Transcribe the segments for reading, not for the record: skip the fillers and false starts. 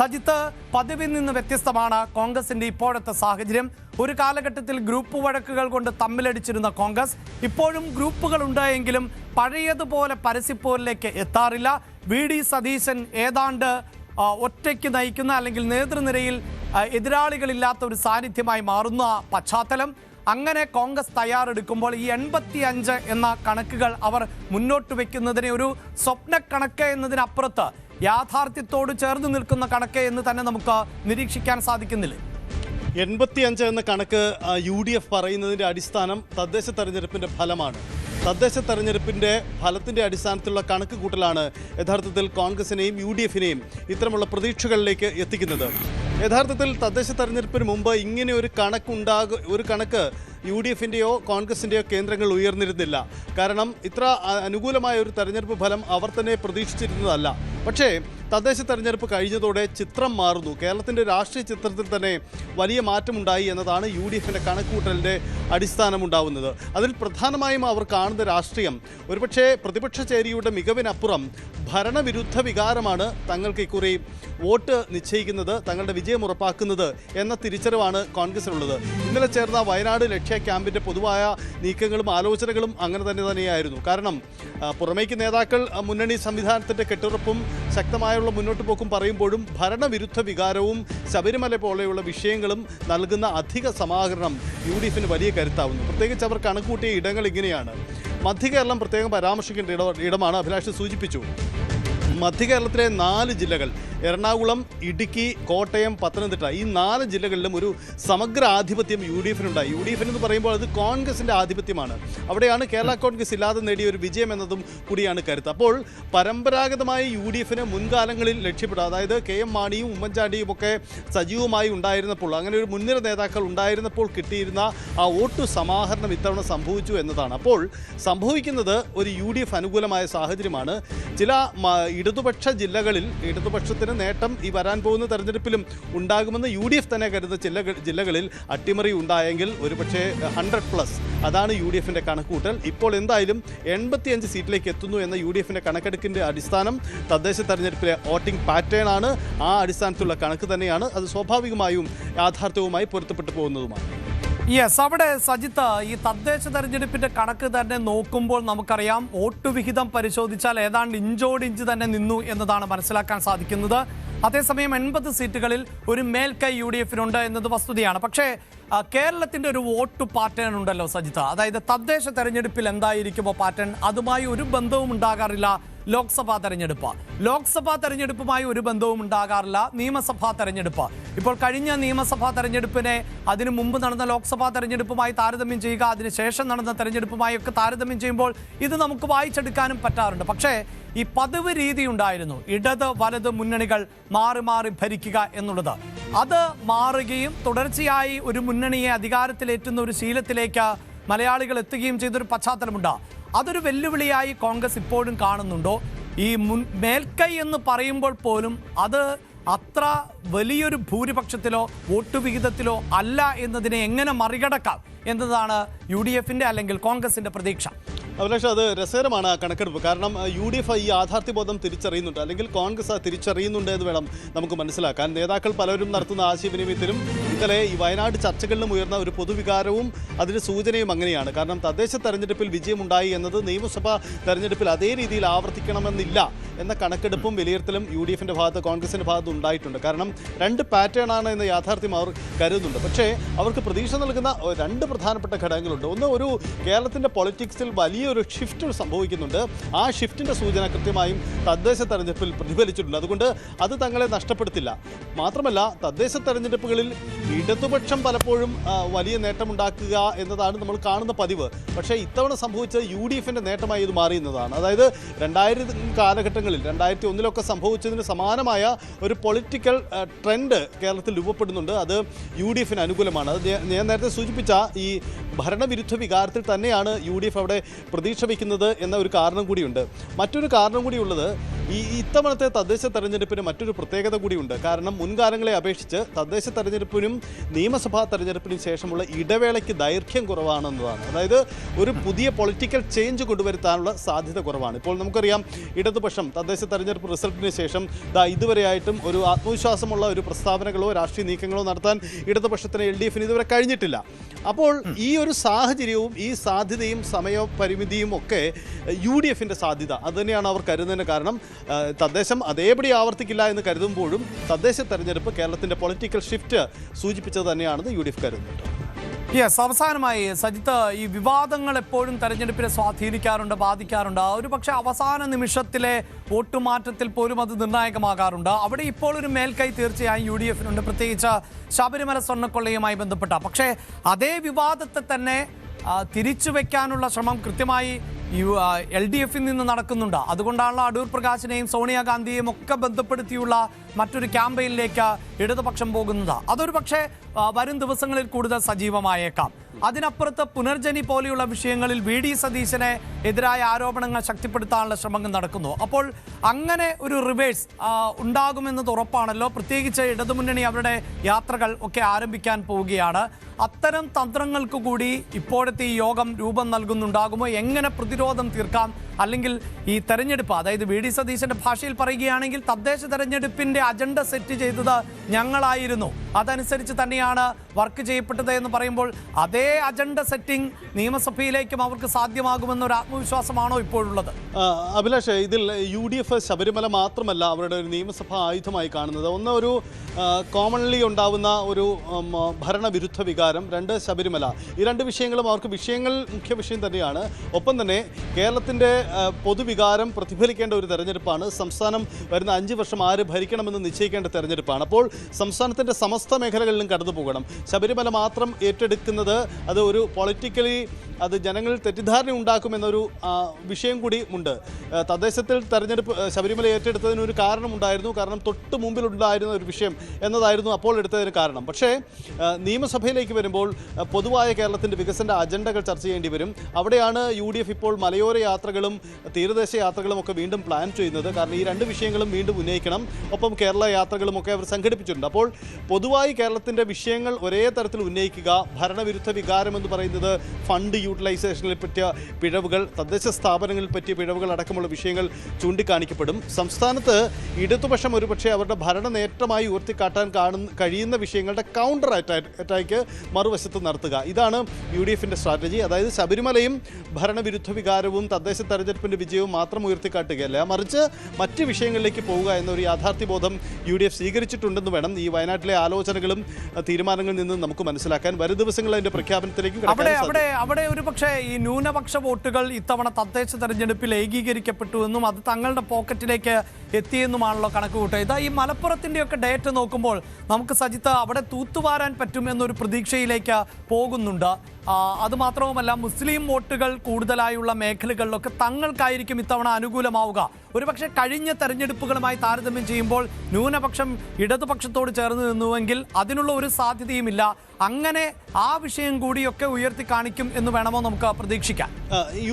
സജിത്ത്, പതിവിൽ നിന്ന് വ്യത്യസ്തമാണ് കോൺഗ്രസിന്റെ ഇപ്പോഴത്തെ സാഹചര്യം. ഒരു കാലഘട്ടത്തിൽ ഗ്രൂപ്പ് വഴക്കുകൾ കൊണ്ട് തമ്മിലടിച്ചിരുന്ന കോൺഗ്രസ് ഇപ്പോഴും ഗ്രൂപ്പുകൾ ഉണ്ടായെങ്കിലും പഴയതുപോലെ പരസ്യപ്പോരിലേക്ക് എത്താറില്ല. വി.ഡി. സതീശൻ ഏതാണ്ട് ഒറ്റയ്ക്ക് നയിക്കുന്ന അല്ലെങ്കിൽ നേതൃനിരയിൽ എതിരാളികളില്ലാത്ത ഒരു സാന്നിധ്യമായി മാറുന്ന പശ്ചാത്തലം. അങ്ങനെ കോൺഗ്രസ് തയ്യാറെടുക്കുമ്പോൾ ഈ 85 എന്ന കണക്കുകൾ അവർ മുന്നോട്ട് വയ്ക്കുന്നതിനെ ഒരു സ്വപ്ന കണക്ക് എന്നതിനപ്പുറത്ത് യാഥാർത്ഥ്യത്തോട് ചേർന്ന് നിൽക്കുന്ന കണക്ക് എന്ന് തന്നെ നമുക്ക് നിരീക്ഷിക്കാൻ സാധിക്കുന്നില്ല. 85 എന്ന കണക്ക് UDF പറയുന്നതിൻ്റെ അടിസ്ഥാനം തദ്ദേശ തെരഞ്ഞെടുപ്പിൻ്റെ ഫലമാണ്. തദ്ദേശ തെരഞ്ഞെടുപ്പിൻ്റെ ഫലത്തിൻ്റെ അടിസ്ഥാനത്തിലുള്ള കണക്ക് കൂട്ടലാണ് യഥാർത്ഥത്തിൽ കോൺഗ്രസിനെയും UDFിനെയും ഇത്തരമുള്ള പ്രതീക്ഷകളിലേക്ക് എത്തിക്കുന്നത്. യഥാർത്ഥത്തിൽ തദ്ദേശ തെരഞ്ഞെടുപ്പിന് മുമ്പ് ഇങ്ങനെ ഒരു കണക്ക് UDFിൻ്റെയോ കോൺഗ്രസിൻ്റെയോ കേന്ദ്രങ്ങൾ ഉയർന്നിരുന്നില്ല. കാരണം ഇത്ര അനുകൂലമായ ഒരു തെരഞ്ഞെടുപ്പ് ഫലം അവർ തന്നെ പ്രതീക്ഷിച്ചിരുന്നതല്ല. പക്ഷേ തദ്ദേശ തെരഞ്ഞെടുപ്പ് കഴിഞ്ഞതോടെ ചിത്രം മാറുന്നു. കേരളത്തിൻ്റെ രാഷ്ട്രീയ ചിത്രത്തിൽ തന്നെ വലിയ മാറ്റമുണ്ടായി എന്നതാണ് UDFിൻ്റെ കണക്കുകൂട്ടലിൻ്റെ അടിസ്ഥാനമുണ്ടാവുന്നത്. അതിൽ പ്രധാനമായും അവർ കാണുന്ന രാഷ്ട്രീയം ഒരുപക്ഷെ പ്രതിപക്ഷ ചേരിയുടെ മികവിനപ്പുറം ഭരണവിരുദ്ധ വികാരമാണ് തങ്ങൾക്ക് ഇക്കുറി വോട്ട് നിശ്ചയിക്കുന്നത്, തങ്ങളുടെ വിജയം ഉറപ്പാക്കുന്നത് എന്ന തിരിച്ചറിവാണ് കോൺഗ്രസിനുള്ളത്. ഇന്നലെ ചേർന്ന വയനാട് ലക്ഷ്യ ക്യാമ്പിൻ്റെ പൊതുവായ നീക്കങ്ങളും ആലോചനകളും അങ്ങനെ തന്നെയായിരുന്നു. കാരണം പുറമേക്ക് നേതാക്കൾ മുന്നണി സംവിധാനത്തിൻ്റെ കെട്ടുറപ്പും ശക്തമായുള്ള മുന്നോട്ട് പോക്കും പറയുമ്പോഴും ഭരണവിരുദ്ധ വികാരവും ശബരിമല പോലെയുള്ള വിഷയങ്ങളും നൽകുന്ന അധിക സമാഹരണം UDFിന് വലിയ കരുത്താവുന്നു. പ്രത്യേകിച്ച് അവർ കണക്കൂട്ടിയ ഇടങ്ങൾ ഇങ്ങനെയാണ്. മധ്യകേരളം പ്രത്യേകം പരാമർശിക്കേണ്ട ഇടമാണ്. അഭിലാഷ് സൂചിപ്പിച്ചു. മധ്യകേരളത്തിലെ 4 ജില്ലകൾ എറണാകുളം, ഇടുക്കി, കോട്ടയം, പത്തനംതിട്ട ഈ 4 ജില്ലകളിലും ഒരു സമഗ്ര ആധിപത്യം UDFിനുണ്ടായി. UDF എന്ന് പറയുമ്പോൾ അത് കോൺഗ്രസിൻ്റെ ആധിപത്യമാണ്. അവിടെയാണ് കേരള കോൺഗ്രസ് ഇല്ലാതെ നേടിയ ഒരു വിജയം എന്നതും കൂടിയാണ് കരുത്ത്. അപ്പോൾ പരമ്പരാഗതമായി UDFിന് മുൻകാലങ്ങളിൽ ലക്ഷ്യപ്പെടുക, അതായത് KM മാണിയും ഉമ്മൻചാണ്ടിയും ഒക്കെ സജീവമായി ഉണ്ടായിരുന്നപ്പോൾ, അങ്ങനെ ഒരു മുൻനിര നേതാക്കൾ ഉണ്ടായിരുന്നപ്പോൾ കിട്ടിയിരുന്ന ആ വോട്ട് സമാഹരണം ഇത്തവണ സംഭവിച്ചു എന്നതാണ്. അപ്പോൾ സംഭവിക്കുന്നത് ഒരു UDF അനുകൂലമായ സാഹചര്യമാണ്. ചില ഇടതുപക്ഷ ജില്ലകളിൽ ഇടതുപക്ഷത്തിന് നേട്ടം ഈ വരാൻ പോകുന്ന തെരഞ്ഞെടുപ്പിലും ഉണ്ടാകുമെന്ന് UDF തന്നെ കരുതുന്ന ജില്ലകളിൽ അട്ടിമറി ഉണ്ടായെങ്കിൽ ഒരുപക്ഷെ 100+, അതാണ് UDFിൻ്റെ കണക്കുകൂട്ടൽ. ഇപ്പോൾ എന്തായാലും 85 സീറ്റിലേക്ക് എത്തുന്നു എന്ന UDFിൻ്റെ കണക്കെടുക്കിൻ്റെ അടിസ്ഥാനം തദ്ദേശ തെരഞ്ഞെടുപ്പിലെ വോട്ടിംഗ് പാറ്റേൺ ആണ്. ആ അടിസ്ഥാനത്തിലുള്ള കണക്ക് തന്നെയാണ്. അത് സ്വാഭാവികമായും യാഥാർത്ഥ്യവുമായി പൊരുത്തപ്പെട്ടു പോകുന്നതുമാണ്. അവിടെ സജിത്ത്, ഈ തദ്ദേശ തെരഞ്ഞെടുപ്പിന്റെ കണക്ക് തന്നെ നോക്കുമ്പോൾ നമുക്കറിയാം വോട്ട് വിഹിതം പരിശോധിച്ചാൽ ഏതാണ്ട് ഇഞ്ചോടിഞ്ച് തന്നെ നിന്നു എന്നതാണ് മനസ്സിലാക്കാൻ സാധിക്കുന്നത്. അതേസമയം 80 സീറ്റുകളിൽ ഒരു മേൽക്കൈ UDFിനുണ്ട് എന്നത് വസ്തുതയാണ്. പക്ഷേ കേരളത്തിൻ്റെ ഒരു വോട്ട് പാറ്റേൺ ഉണ്ടല്ലോ സജിത്ത്, അതായത് തദ്ദേശ തെരഞ്ഞെടുപ്പിൽ എന്തായിരിക്കുമോ പാറ്റേൺ അതുമായി ഒരു ബന്ധവും ഉണ്ടാകാറില്ല ലോക്സഭാ തെരഞ്ഞെടുപ്പുമായി ഒരു ബന്ധവും ഉണ്ടാകാറില്ല നിയമസഭാ തെരഞ്ഞെടുപ്പ്. ഇപ്പോൾ കഴിഞ്ഞ നിയമസഭാ തെരഞ്ഞെടുപ്പിനെ അതിനു മുമ്പ് നടന്ന ലോക്സഭാ തെരഞ്ഞെടുപ്പുമായി താരതമ്യം ചെയ്യുക, അതിനുശേഷം നടന്ന തെരഞ്ഞെടുപ്പുമായൊക്കെ താരതമ്യം ചെയ്യുമ്പോൾ ഇത് നമുക്ക് വായിച്ചെടുക്കാനും പറ്റാറുണ്ട്. പക്ഷേ ഈ പതിവ് രീതി ഉണ്ടായിരുന്നു, ഇടത് വലത് മുന്നണികൾ മാറി മാറി ഭരിക്കുക എന്നുള്ളത്. അത് മാറുകയും തുടർച്ചയായി ഒരു മുന്നണിയെ അധികാരത്തിലേറ്റുന്ന ഒരു ശീലത്തിലേക്ക് മലയാളികൾ എത്തുകയും ചെയ്തൊരു പശ്ചാത്തലമുണ്ട്. അതൊരു വെല്ലുവിളിയായി കോൺഗ്രസ് ഇപ്പോഴും കാണുന്നുണ്ടോ? ഈ മേൽക്കൈ എന്ന് പറയുമ്പോൾ പോലും അത് അത്ര വലിയൊരു ഭൂരിപക്ഷത്തിലോ വോട്ട് വിഹിതത്തിലോ അല്ല എന്നതിനെ എങ്ങനെ മറികടക്കാം എന്നതാണ് UDFിൻ്റെ അല്ലെങ്കിൽ കോൺഗ്രസിൻ്റെ പ്രതീക്ഷ. അഭിലാഷ്, അത് രസകരമാണ് ആ കണക്കെടുപ്പ്. കാരണം UDF ഈ യാഥാർത്ഥ്യബോധം തിരിച്ചറിയുന്നുണ്ട്, അല്ലെങ്കിൽ കോൺഗ്രസ് തിരിച്ചറിയുന്നുണ്ട് എന്ന് വേണം നമുക്ക് മനസ്സിലാക്കാൻ. നേതാക്കൾ പലരും നടത്തുന്ന ആശയവിനിമയത്തിലും ഇന്നലെ ഈ വയനാട് ചർച്ചകളിലും ഉയർന്ന ഒരു പൊതുവികാരവും അതിന് സൂചനയും അങ്ങനെയാണ്. കാരണം തദ്ദേശ തെരഞ്ഞെടുപ്പിൽ വിജയമുണ്ടായി എന്നത് നിയമസഭാ തെരഞ്ഞെടുപ്പിൽ അതേ രീതിയിൽ ആവർത്തിക്കണമെന്നില്ല എന്ന കണക്കെടുപ്പും വിലയിരുത്തലും UDFിൻ്റെ ഭാഗത്ത് കോൺഗ്രസിൻ്റെ ഭാഗത്ത് ഉണ്ടായിട്ടുണ്ട്. കാരണം 2 പാറ്റേൺ ആണ് എന്ന യാഥാർത്ഥ്യം അവർ കരുതുന്നുണ്ട്. പക്ഷേ അവർക്ക് പ്രതീക്ഷ നൽകുന്ന 2 പ്രധാനപ്പെട്ട ഘടകങ്ങളുണ്ട്. ഒന്ന്, ഒരു കേരളത്തിൻ്റെ പൊളിറ്റിക്സിൽ വലിയൊരു ഷിഫ്റ്റ് സംഭവിക്കുന്നുണ്ട്. ആ ഷിഫ്റ്റിൻ്റെ സൂചന കൃത്യമായും തദ്ദേശ തെരഞ്ഞെടുപ്പിൽ പ്രതിഫലിച്ചിട്ടുണ്ട്. അതുകൊണ്ട് അത് തങ്ങളെ നഷ്ടപ്പെടുത്തില്ല. മാത്രമല്ല, തദ്ദേശ തെരഞ്ഞെടുപ്പുകളിൽ ഇടതുപക്ഷം പലപ്പോഴും വലിയ നേട്ടമുണ്ടാക്കുക എന്നതാണ് നമ്മൾ കാണുന്ന പതിവ്. പക്ഷേ ഇത്തവണ സംഭവിച്ചത് UDFിൻ്റെ നേട്ടമായി ഇത് മാറിയെന്നതാണ്. അതായത് 2000 കാലഘട്ടങ്ങളിൽ 2001 സംഭവിച്ചതിന് സമാനമായ ഒരു പൊളിറ്റിക്കൽ ട്രെൻഡ് കേരളത്തിൽ രൂപപ്പെടുന്നുണ്ട്. അത് UDFിന് അനുകൂലമാണ്. അത് ഞാൻ നേരത്തെ സൂചിപ്പിച്ച ഈ ഭരണവിരുദ്ധ വികാരത്തിൽ തന്നെയാണ് UDF അവിടെ പ്രതീക്ഷ വയ്ക്കുന്നത് എന്ന ഒരു കാരണം കൂടിയുണ്ട്. മറ്റൊരു കാരണം കൂടിയുള്ളത്, ഇത്തവണത്തെ തദ്ദേശ തെരഞ്ഞെടുപ്പിന് മറ്റൊരു പ്രത്യേകത കൂടിയുണ്ട്. കാരണം മുൻകാലങ്ങളെ അപേക്ഷിച്ച് തദ്ദേശ തെരഞ്ഞെടുപ്പിനും നിയമസഭാ തെരഞ്ഞെടുപ്പിനും ശേഷമുള്ള ഇടവേളയ്ക്ക് ദൈർഘ്യം കുറവാണെന്നതാണ്. അതായത് ഒരു പുതിയ പൊളിറ്റിക്കൽ ചേഞ്ച് കൊണ്ടുവരുത്താനുള്ള സാധ്യത കുറവാണ്. ഇപ്പോൾ നമുക്കറിയാം, ഇടതുപക്ഷം തദ്ദേശ തെരഞ്ഞെടുപ്പ് റിസൾട്ടിന് ശേഷം ഇതുവരെയായിട്ടും ഒരു ആത്മവിശ്വാസമുള്ള ഒരു പ്രസ്താവനകളോ രാഷ്ട്രീയ നീക്കങ്ങളോ നടത്താൻ ഇടതുപക്ഷത്തിന് LDFന് ഇതുവരെ കഴിഞ്ഞിട്ടില്ല. അപ്പോൾ ഈ ഒരു സാഹചര്യവും ഈ സാധ്യതയും സമയപരിമിതിയും ഒക്കെ UDFന്റെ സാധ്യത അതുതന്നെയാണ് അവർ കരുതുന്നതിന് കാരണം. തദ്ദേശം അതേപടി ആവർത്തിക്കില്ല എന്ന് കരുതുമ്പോഴും തദ്ദേശ തെരഞ്ഞെടുപ്പ് കേരളത്തിൻ്റെ പൊളിറ്റിക്കൽ ഷിഫ്റ്റ് സൂചിപ്പിച്ചത് തന്നെയാണെന്ന് UDF കരുതുന്നുണ്ട്. അവസാനമായി സജിത്ത്, ഈ വിവാദങ്ങൾ എപ്പോഴും തെരഞ്ഞെടുപ്പിനെ സ്വാധീനിക്കാറുണ്ട്, ബാധിക്കാറുണ്ട്. ഒരു പക്ഷേ അവസാന നിമിഷത്തിലെ വോട്ടുമാറ്റത്തിൽ പോലും അത് നിർണായകമാകാറുണ്ട്. അവിടെ ഇപ്പോൾ ഒരു മേൽക്കൈ തീർച്ചയായും UDFനുണ്ട്, പ്രത്യേകിച്ച് ശബരിമല സ്വർണ്ണക്കൊള്ളയുമായി ബന്ധപ്പെട്ട. പക്ഷേ അതേ വിവാദത്തെ തന്നെ തിരിച്ചു വയ്ക്കാനുള്ള ശ്രമം കൃത്യമായി LDFിൽ നിന്ന് നടക്കുന്നുണ്ട്. അതുകൊണ്ടാണല്ലോ അടൂർ പ്രകാശിനെയും സോണിയാഗാന്ധിയെയും ഒക്കെ ബന്ധപ്പെടുത്തിയുള്ള മറ്റൊരു ക്യാമ്പയിനിലേക്ക് ഇടതുപക്ഷം പോകുന്നത്. അതൊരു പക്ഷേ വരും ദിവസങ്ങളിൽ കൂടുതൽ സജീവമായേക്കാം. അതിനപ്പുറത്ത് പുനർജനി പോലെയുള്ള വിഷയങ്ങളിൽ VD സതീശനെ എതിരായ ആരോപണങ്ങൾ ശക്തിപ്പെടുത്താനുള്ള ശ്രമങ്ങൾ നടക്കുന്നു. അപ്പോൾ അങ്ങനെ ഒരു റിവേഴ്സ് ഉണ്ടാകുമെന്നത് ഉറപ്പാണല്ലോ. പ്രത്യേകിച്ച് ഇടതുമുന്നണി അവരുടെ യാത്രകൾ ഒക്കെ ആരംഭിക്കാൻ പോവുകയാണ്. അത്തരം തന്ത്രങ്ങൾക്ക് കൂടി ഇപ്പോഴത്തെ ഈ യോഗം രൂപം നൽകുന്നുണ്ടാകുമോ? എങ്ങനെ പ്രതിരോധം തീർക്കാം? അല്ലെങ്കിൽ ഈ തെരഞ്ഞെടുപ്പ്, അതായത് VD സതീശന്റെ ഭാഷയിൽ പറയുകയാണെങ്കിൽ തദ്ദേശ തെരഞ്ഞെടുപ്പിന്റെ അജണ്ട സെറ്റ് ചെയ്തത് ഞങ്ങളായിരുന്നു, അതനുസരിച്ച് തന്നെയാണ് വർക്ക് ചെയ്യപ്പെട്ടത് എന്ന് പറയുമ്പോൾ അതേ അജണ്ട സെറ്റിംഗ് നിയമസഭയിലേക്കും അവർക്ക് സാധ്യമാകുമെന്നൊരു ആത്മവിശ്വാസമാണോ ഇപ്പോഴുള്ളത്? അഭിലാഷ്, ഇതിൽ UDF ശബരിമല മാത്രമല്ല അവരുടെ ഒരു നിയമസഭാ ആയുധമായി കാണുന്നത്. ഒന്ന്, ഒരു കോമൺലി ഉണ്ടാവുന്ന ഒരു ഭരണവിരുദ്ധ വികാരം. രണ്ട്, ശബരിമല. ഈ രണ്ട് വിഷയങ്ങളും അവർക്ക് മുഖ്യ വിഷയം തന്നെയാണ്. ഒപ്പം തന്നെ കേരളത്തിൻ്റെ പൊതുവികാരം പ്രതിഫലിക്കേണ്ട ഒരു തെരഞ്ഞെടുപ്പാണ്. സംസ്ഥാനം വരുന്ന 5 വർഷം ആര് ഭരിക്കണമെന്ന് നിശ്ചയിക്കേണ്ട തെരഞ്ഞെടുപ്പാണ്. അപ്പോൾ സംസ്ഥാനത്തിൻ്റെ സമസ്ത മേഖലകളിലും കടന്നു പോകണം. ശബരിമല മാത്രം ഏറ്റെടുക്കുന്നത് അത് ഒരു പൊളിറ്റിക്കലി അത് ജനങ്ങളിൽ തെറ്റിദ്ധാരണ ഉണ്ടാക്കുമെന്നൊരു വിഷയം കൂടി ഉണ്ട്. തദ്ദേശത്തിൽ തെരഞ്ഞെടുപ്പ് ശബരിമല ഏറ്റെടുത്തതിനൊരു കാരണമുണ്ടായിരുന്നു. കാരണം തൊട്ട് മുമ്പിലുണ്ടായിരുന്ന ഒരു വിഷയം എന്നതായിരുന്നു അപ്പോൾ എടുത്തതിന് കാരണം. പക്ഷേ നിയമസഭയിലേക്ക് വരുമ്പോൾ പൊതുവായ കേരളത്തിൻ്റെ വികസന അജണ്ടകൾ ചർച്ച ചെയ്യേണ്ടി വരും. അവിടെയാണ് UDF ഇപ്പോൾ മലയോര യാത്രകളും തീരദേശ യാത്രകളും ഒക്കെ വീണ്ടും പ്ലാൻ ചെയ്യുന്നത്. കാരണം ഈ രണ്ട് വിഷയങ്ങളും വീണ്ടും ഉന്നയിക്കണം. ഒപ്പം കേരള യാത്രകളും ഒക്കെ അവർ സംഘടിപ്പിച്ചിട്ടുണ്ട്. അപ്പോൾ പൊതുവായി കേരളത്തിൻ്റെ വിഷയങ്ങൾ ഒരേ തരത്തിൽ ഉന്നയിക്കുക. ഭരണവിരുദ്ധ വികാരം എന്ന് പറയുന്നത് ഫണ്ട് യൂട്ടിലൈസേഷനിൽ പറ്റിയ പിഴവുകൾ, തദ്ദേശ സ്ഥാപനങ്ങളിൽ പറ്റിയ പിഴവുകൾ അടക്കമുള്ള വിഷയങ്ങൾ ചൂണ്ടിക്കാണിക്കപ്പെടും. സംസ്ഥാനത്ത് ഇടതുപക്ഷം ഒരുപക്ഷെ അവരുടെ ഭരണ നേട്ടമായി ഉയർത്തിക്കാട്ടാൻ കഴിയുന്ന വിഷയങ്ങളുടെ കൗണ്ടർ അറ്റാക്ക് മറുവശത്ത് നടത്തുക. ഇതാണ് UDFന്റെ സ്ട്രാറ്റജി. അതായത് ശബരിമലയും ഭരണവിരുദ്ധ വികാരവും തദ്ദേശ തെരഞ്ഞെടുപ്പിൻ്റെ വിജയവും മാത്രം ഉയർത്തിക്കാട്ടുകയല്ല, മറിച്ച് മറ്റ് വിഷയങ്ങളിലേക്ക് പോവുക എന്നൊരു യാഥാർത്ഥ്യബോധം UDF സ്വീകരിച്ചിട്ടുണ്ടെന്ന് വേണം ഈ വയനാട്ടിലെ ആലോചനകളും തീരുമാനങ്ങളിൽ നിന്ന് നമുക്ക് മനസ്സിലാക്കാൻ. വരും ദിവസങ്ങളിൽ അതിൻ്റെ പ്രഖ്യാപനത്തിലേക്ക് അവിടെ ഒരു പക്ഷേ ഈ ന്യൂനപക്ഷ വോട്ടുകൾ ഇത്തവണ തദ്ദേശ തെരഞ്ഞെടുപ്പിൽ ഏകീകരിക്കപ്പെട്ടു എന്നും അത് തങ്ങളുടെ പോക്കറ്റിലേക്ക് എത്തിയെന്നുമാണല്ലോ കണക്കുകൂട്ടുക. ഇതാ ഈ മലപ്പുറത്തിൻ്റെയൊക്കെ ഡേറ്റ നോക്കുമ്പോൾ നമുക്ക് സജിത്ത് അവിടെ തൂത്തുവാരാൻ പറ്റും എന്നൊരു പ്രതീക്ഷയിലേക്ക് പോകുന്നുണ്ട്. അതുമാത്രവുമല്ല, മുസ്ലിം വോട്ടുകൾ കൂടുതലായുള്ള മേഖലകളിലൊക്കെ തങ്ങൾക്കായിരിക്കും ഇത്തവണ അനുകൂലമാവുക. ഒരുപക്ഷെ കഴിഞ്ഞ തെരഞ്ഞെടുപ്പുകളുമായി താരതമ്യം ചെയ്യുമ്പോൾ ന്യൂനപക്ഷം ഇടതുപക്ഷത്തോട് ചേർന്ന് നിന്നുവെങ്കിൽ അതിനുള്ള ഒരു സാധ്യതയുമില്ല. അങ്ങനെ ആ വിഷയം കൂടിയൊക്കെ ഉയർത്തി കാണിക്കും എന്ന് വേണമോ നമുക്ക് പ്രതീക്ഷിക്കാം?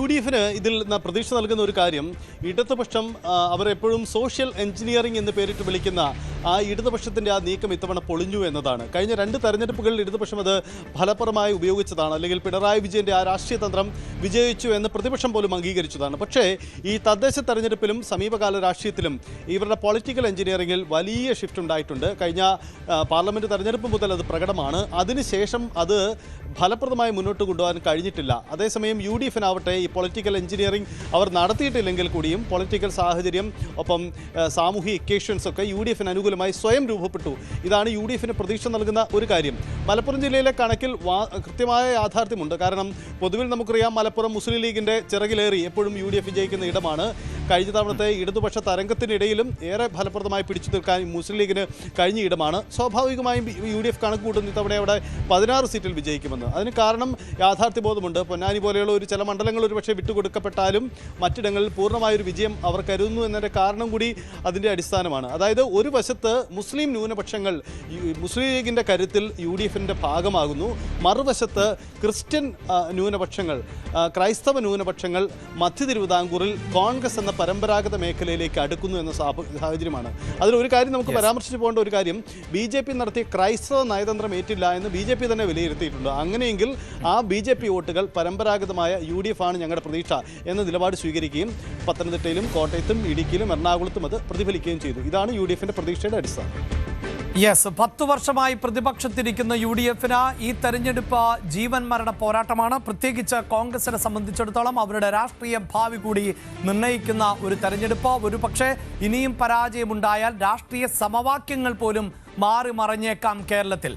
UDFന് ഇതിൽ പ്രതീക്ഷ നൽകുന്ന ഒരു കാര്യം, ഇടതുപക്ഷം അവർ എപ്പോഴും സോഷ്യൽ എഞ്ചിനീയറിംഗ് എന്ന് പേരിട്ട് വിളിക്കുന്ന ആ ഇടതുപക്ഷത്തിൻ്റെ ആ നീക്കം ഇത്തവണ പൊളിഞ്ഞു എന്നതാണ്. കഴിഞ്ഞ 2 തെരഞ്ഞെടുപ്പുകളിൽ ഇടതുപക്ഷം അത് ഫലപ്രദമായി ഉപയോഗിച്ചതാണ്. അല്ലെങ്കിൽ പിണറായി വിജയൻ്റെ ആ രാഷ്ട്രീയ തന്ത്രം വിജയിച്ചു എന്ന് പ്രതിപക്ഷം പോലും അംഗീകരിച്ചതാണ്. പക്ഷേ ഈ തദ്ദേശ തെരഞ്ഞെടുപ്പിലും സമീപകാല രാഷ്ട്രീയത്തിലും ഇവരുടെ പൊളിറ്റിക്കൽ എഞ്ചിനീയറിംഗിൽ വലിയ ഷിഫ്റ്റ് ഉണ്ടായിട്ടുണ്ട്. കഴിഞ്ഞ പാർലമെൻറ്റ് തെരഞ്ഞെടുപ്പ് മുതൽ അത് പ്രകടമാണ്. അതിനുശേഷം അത് ഫലപ്രദമായി മുന്നോട്ട് കൊണ്ടുപോകാൻ കഴിഞ്ഞിട്ടില്ല. അതേസമയം UDFനാവട്ടെ ഈ പൊളിറ്റിക്കൽ എഞ്ചിനീയറിംഗ് അവർ നടത്തിയിട്ടില്ലെങ്കിൽ കൂടിയും പൊളിറ്റിക്കൽ സാഹചര്യം ഒപ്പം സാമൂഹിക ഇക്വേഷൻസ് ഒക്കെ UDFന് അനുകൂലമായി സ്വയം രൂപപ്പെട്ടു. ഇതാണ് UDFന് പ്രതീക്ഷ നൽകുന്ന ഒരു കാര്യം. മലപ്പുറം ജില്ലയിലെ കണക്കിൽ കൃത്യമായ യാഥാർത്ഥ്യമുണ്ട്. കാരണം പൊതുവിൽ നമുക്കറിയാം, മലപ്പുറം മുസ്ലിം ലീഗിൻ്റെ ചിറകിലേറി എപ്പോഴും UDF വിജയിക്കുന്ന ഇടമാണ്. കഴിഞ്ഞ തവണത്തെ ഇടതുപക്ഷ തരംഗത്തിനിടയിലും ഏറെ ഫലപ്രദമായി പിടിച്ചു നിൽക്കാൻ മുസ്ലിം ലീഗിന് കഴിഞ്ഞ ഇടമാണ്. സ്വാഭാവികമായും UDF കണക്ക് കൂട്ടുന്ന ഇത്തവണ അവിടെ 16 സീറ്റിൽ വിജയിക്കുമെന്ന്. അതിന് കാരണം യാഥാർത്ഥ്യബോധമുണ്ട്. പൊന്നാനി പോലെയുള്ള ചില മണ്ഡലങ്ങൾ ഒരുപക്ഷെ വിട്ടുകൊടുക്കപ്പെട്ടാലും മറ്റിടങ്ങളിൽ പൂർണ്ണമായൊരു വിജയം അവർ കരുതുന്നു എന്നതിൻ്റെ കാരണം കൂടി അതിൻ്റെ അടിസ്ഥാനമാണ്. അതായത് ഒരു വശത്ത് മുസ്ലിം ന്യൂനപക്ഷങ്ങൾ മുസ്ലിം ലീഗിൻ്റെ കരുത്തിൽ UDF എഫിൻ്റെ ഭാഗമാകുന്നു. മറുവശത്ത് ക്രിസ്ത്യൻ ന്യൂനപക്ഷങ്ങൾ, ക്രൈസ്തവ ന്യൂനപക്ഷങ്ങൾ മധ്യ തിരുവിതാംകൂറിൽ കോൺഗ്രസ് എന്ന പരമ്പരാഗത മേഖലയിലേക്ക് അടുക്കുന്നു എന്ന സാഹചര്യമാണ്. അതിലൊരു കാര്യം നമുക്ക് പരാമർശിച്ചു പോകേണ്ട ഒരു കാര്യം, BJP നടത്തിയ ക്രൈസ്തവ നയതന്ത്രം ഏറ്റില്ല എന്ന് BJP തന്നെ വിലയിരുത്തിയിട്ടുണ്ട്. അങ്ങനെയെങ്കിൽ ആ BJP വോട്ടുകൾ പരമ്പരാഗതമായ UDF ആണ് ഞങ്ങളുടെ പ്രതീക്ഷ എന്ന നിലപാട് സ്വീകരിക്കുകയും പത്തനംതിട്ടയിലും കോട്ടയത്തും ഇടുക്കിയിലും എറണാകുളത്തും അത് പ്രതിഫലിക്കുകയും ചെയ്തു. ഇതാണ് UDFന്റെ പ്രതീക്ഷയുടെ അടിസ്ഥാനം. 10 വർഷമായി പ്രതിപക്ഷത്തിരിക്കുന്ന UDFന് ഈ തെരഞ്ഞെടുപ്പ് ജീവൻ മരണ പോരാട്ടമാണ്. പ്രത്യേകിച്ച് കോൺഗ്രസിനെ സംബന്ധിച്ചിടത്തോളം അവരുടെ രാഷ്ട്രീയ ഭാവി കൂടി നിർണ്ണയിക്കുന്ന ഒരു തെരഞ്ഞെടുപ്പ്. ഒരു പക്ഷേ ഇനിയും പരാജയമുണ്ടായാൽ രാഷ്ട്രീയ സമവാക്യങ്ങൾ പോലും മാറി മറിഞ്ഞേക്കാം കേരളത്തിൽ.